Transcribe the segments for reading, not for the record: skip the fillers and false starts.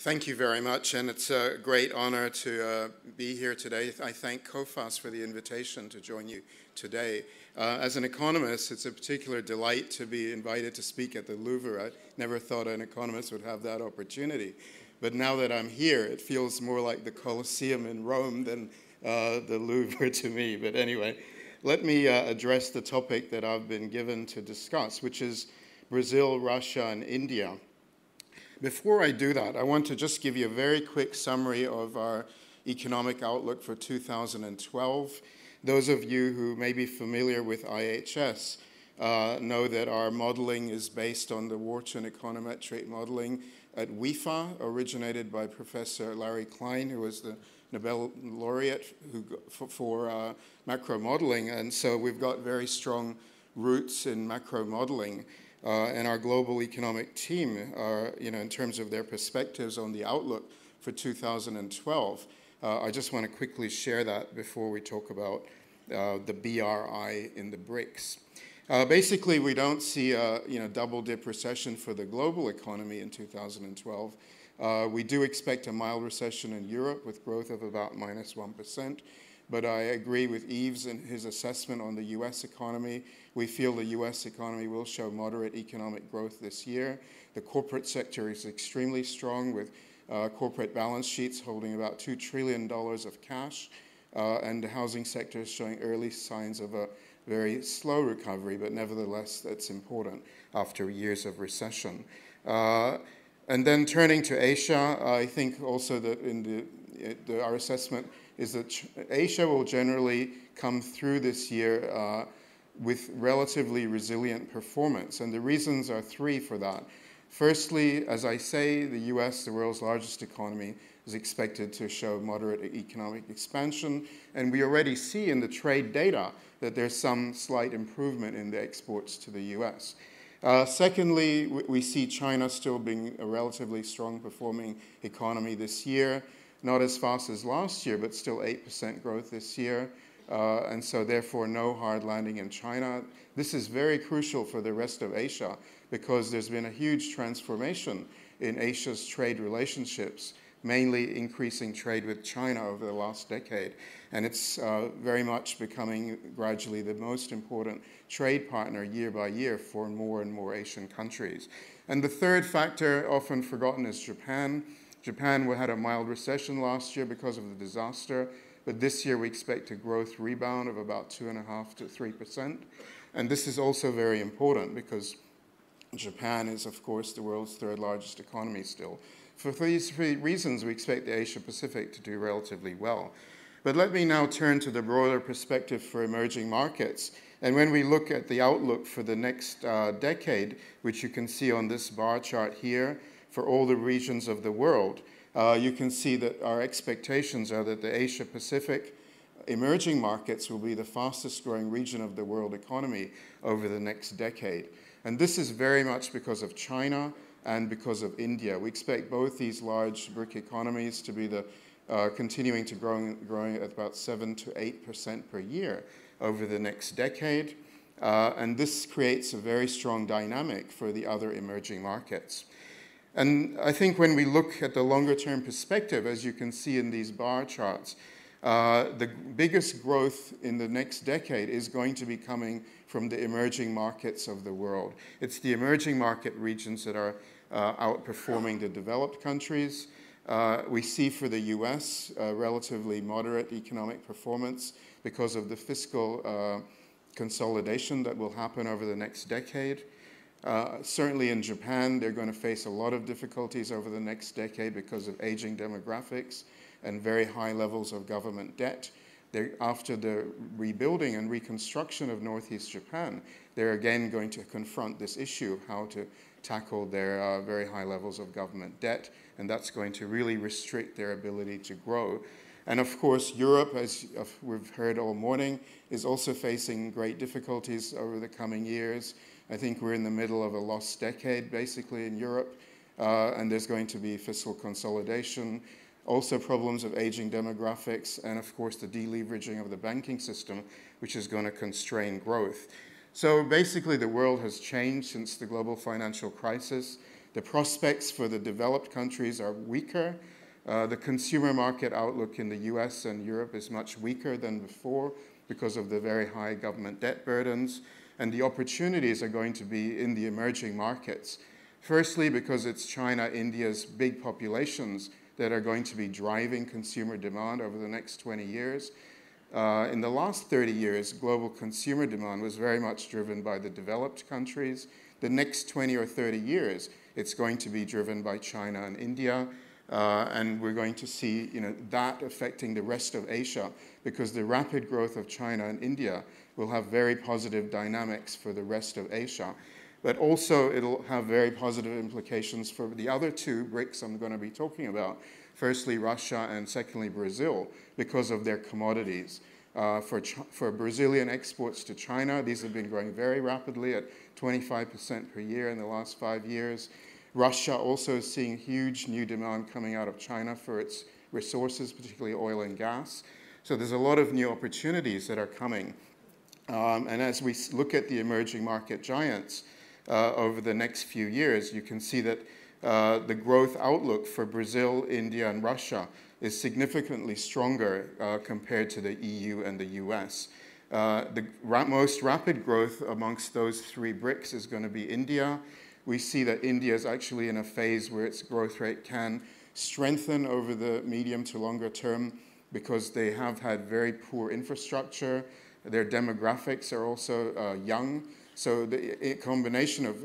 Thank you very much, and it's a great honor to be here today. I thank Coface for the invitation to join you today. As an economist, it's a particular delight to be invited to speak at the Louvre. I never thought an economist would have that opportunity. But now that I'm here, it feels more like the Colosseum in Rome than the Louvre to me. But anyway, let me address the topic that I've been given to discuss, which is Brazil, Russia, and India. Before I do that, I want to just give you a very quick summary of our economic outlook for 2012. Those of you who may be familiar with IHS know that our modeling is based on the Wharton econometric modeling at WIFA, originated by Professor Larry Klein, who was the Nobel laureate for macro modeling. And so we've got very strong roots in macro modeling. And our global economic team, in terms of their perspectives on the outlook for 2012. I just want to quickly share that before we talk about the BRI in the BRICs. Basically, we don't see a double-dip recession for the global economy in 2012. We do expect a mild recession in Europe with growth of about -1%. But I agree with Yves in his assessment on the U.S. economy. We feel the U.S. economy will show moderate economic growth this year. The corporate sector is extremely strong, with corporate balance sheets holding about $2 trillion of cash, and the housing sector is showing early signs of a very slow recovery, but nevertheless, that's important after years of recession. And then turning to Asia, I think also that in our assessment is that Asia will generally come through this year with relatively resilient performance. And the reasons are three for that. Firstly, as I say, the US, the world's largest economy, is expected to show moderate economic expansion. And we already see in the trade data that there's some slight improvement in the exports to the US. Secondly, we see China still being a relatively strong performing economy this year. Not as fast as last year, but still 8% growth this year. And so therefore, no hard landing in China. This is very crucial for the rest of Asia because there's been a huge transformation in Asia's trade relationships, mainly increasing trade with China over the last decade. And it's very much becoming gradually the most important trade partner year by year for more and more Asian countries. And the third factor, often forgotten, is Japan. Japan had a mild recession last year because of the disaster, but this year we expect a growth rebound of about 2.5% to 3%. And this is also very important because Japan is, of course, the world's third largest economy still. For these three reasons, we expect the Asia-Pacific to do relatively well. But let me now turn to the broader perspective for emerging markets. And when we look at the outlook for the next decade, which you can see on this bar chart here, for all the regions of the world, you can see that our expectations are that the Asia-Pacific emerging markets will be the fastest growing region of the world economy over the next decade. And this is very much because of China and because of India. We expect both these large BRIC economies to be continuing to growing at about 7 to 8% per year over the next decade. And this creates a very strong dynamic for the other emerging markets. And I think when we look at the longer-term perspective, as you can see in these bar charts, the biggest growth in the next decade is going to be coming from the emerging markets of the world. It's the emerging market regions that are outperforming the developed countries. We see for the US relatively moderate economic performance because of the fiscal consolidation that will happen over the next decade. Certainly in Japan, they're going to face a lot of difficulties over the next decade because of aging demographics and very high levels of government debt. After the rebuilding and reconstruction of Northeast Japan, they're again going to confront this issue of how to tackle their very high levels of government debt, and that's going to really restrict their ability to grow. And of course, Europe, as we've heard all morning, is also facing great difficulties over the coming years. I think we're in the middle of a lost decade, basically, in Europe, and there's going to be fiscal consolidation, also problems of aging demographics, and of course the deleveraging of the banking system, which is going to constrain growth. So basically the world has changed since the global financial crisis. The prospects for the developed countries are weaker. The consumer market outlook in the US and Europe is much weaker than before because of the very high government debt burdens. And the opportunities are going to be in the emerging markets. Firstly, because it's China, India's big populations that are going to be driving consumer demand over the next 20 years. In the last 30 years, global consumer demand was very much driven by the developed countries. The next 20 or 30 years, it's going to be driven by China and India. And we're going to see that affecting the rest of Asia, because the rapid growth of China and India will have very positive dynamics for the rest of Asia. But also it'll have very positive implications for the other two BRICs I'm going to be talking about. Firstly, Russia, and secondly, Brazil, because of their commodities. For Brazilian exports to China, these have been growing very rapidly at 25% per year in the last 5 years. Russia also is seeing huge new demand coming out of China for its resources, particularly oil and gas. So there's a lot of new opportunities that are coming. And as we look at the emerging market giants over the next few years, you can see that the growth outlook for Brazil, India, and Russia is significantly stronger compared to the EU and the US. The most rapid growth amongst those three BRICs is going to be India. We see that India is actually in a phase where its growth rate can strengthen over the medium to longer term because they have had very poor infrastructure. Their demographics are also young. So the combination of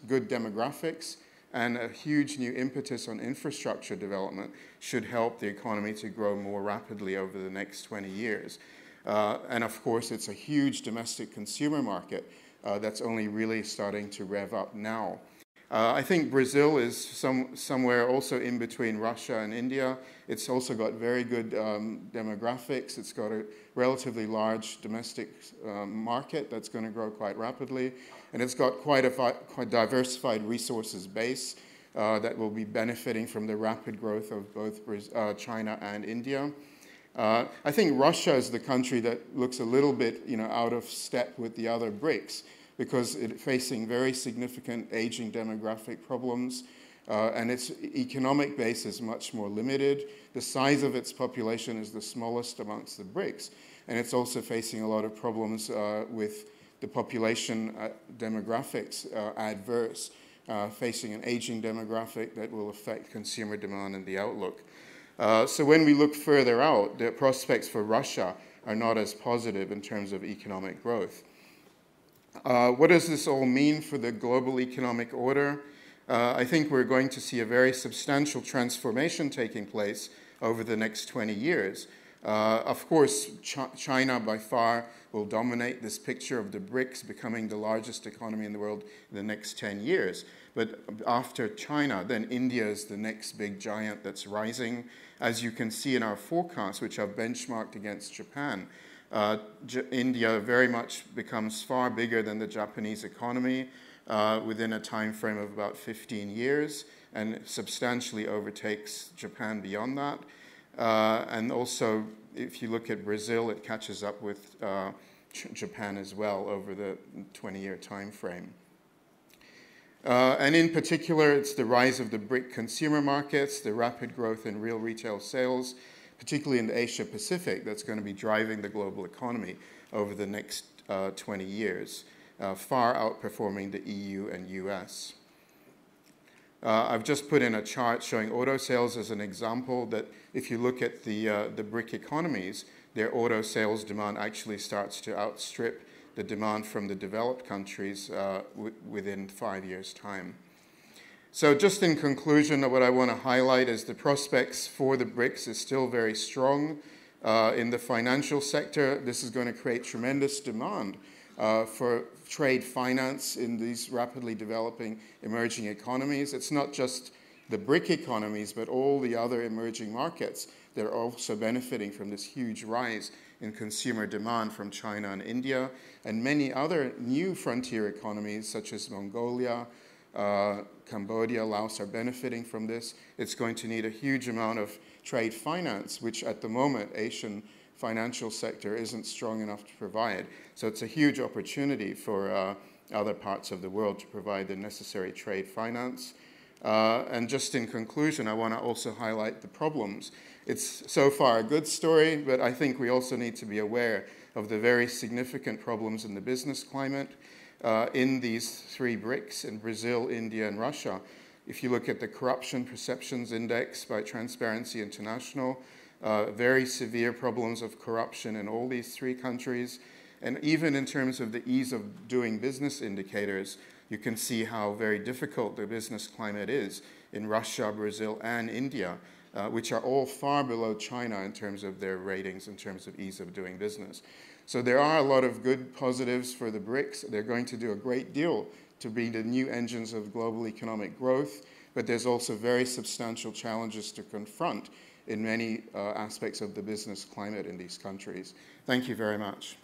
good demographics and a huge new impetus on infrastructure development should help the economy to grow more rapidly over the next 20 years. And of course, it's a huge domestic consumer market that's only really starting to rev up now. I think Brazil is somewhere also in between Russia and India. It's also got very good demographics. It's got a relatively large domestic market that's going to grow quite rapidly. And it's got quite a diversified resources base that will be benefiting from the rapid growth of both China and India. I think Russia is the country that looks a little bit out of step with the other BRICs, because it's facing very significant aging demographic problems, and its economic base is much more limited. The size of its population is the smallest amongst the BRICs, and it's also facing a lot of problems with the population demographics adverse, facing an aging demographic that will affect consumer demand and the outlook. So when we look further out, the prospects for Russia are not as positive in terms of economic growth. What does this all mean for the global economic order? I think we're going to see a very substantial transformation taking place over the next 20 years. Of course, China by far will dominate this picture of the BRICs becoming the largest economy in the world in the next 10 years. But after China, then India is the next big giant that's rising. As you can see in our forecasts, which are benchmarked against Japan, India very much becomes far bigger than the Japanese economy within a time frame of about 15 years, and substantially overtakes Japan beyond that. And also, if you look at Brazil, it catches up with Japan as well over the 20-year time frame. And in particular, it's the rise of the BRIC consumer markets, the rapid growth in real retail sales, particularly in the Asia-Pacific, that's going to be driving the global economy over the next 20 years, far outperforming the EU and US. I've just put in a chart showing auto sales as an example that if you look at the BRIC economies, their auto sales demand actually starts to outstrip the demand from the developed countries within 5 years' time. So just in conclusion, what I want to highlight is the prospects for the BRICs is still very strong. In the financial sector, this is going to create tremendous demand for trade finance in these rapidly developing emerging economies. It's not just the BRIC economies, but all the other emerging markets that are also benefiting from this huge rise in consumer demand from China and India, and many other new frontier economies such as Mongolia, Cambodia, Laos are benefiting from this. It's going to need a huge amount of trade finance, which at the moment Asian financial sector isn't strong enough to provide. So it's a huge opportunity for other parts of the world to provide the necessary trade finance. And just in conclusion, I want to also highlight the problems. It's so far a good story, but I think we also need to be aware of the very significant problems in the business climate in these three BRICs, in Brazil, India, and Russia. If you look at the Corruption Perceptions Index by Transparency International, very severe problems of corruption in all these three countries. And even in terms of the ease of doing business indicators, you can see how very difficult the business climate is in Russia, Brazil, and India, which are all far below China in terms of their ratings, in terms of ease of doing business. So there are a lot of good positives for the BRICs. They're going to do a great deal to be the new engines of global economic growth, but there's also very substantial challenges to confront in many aspects of the business climate in these countries. Thank you very much.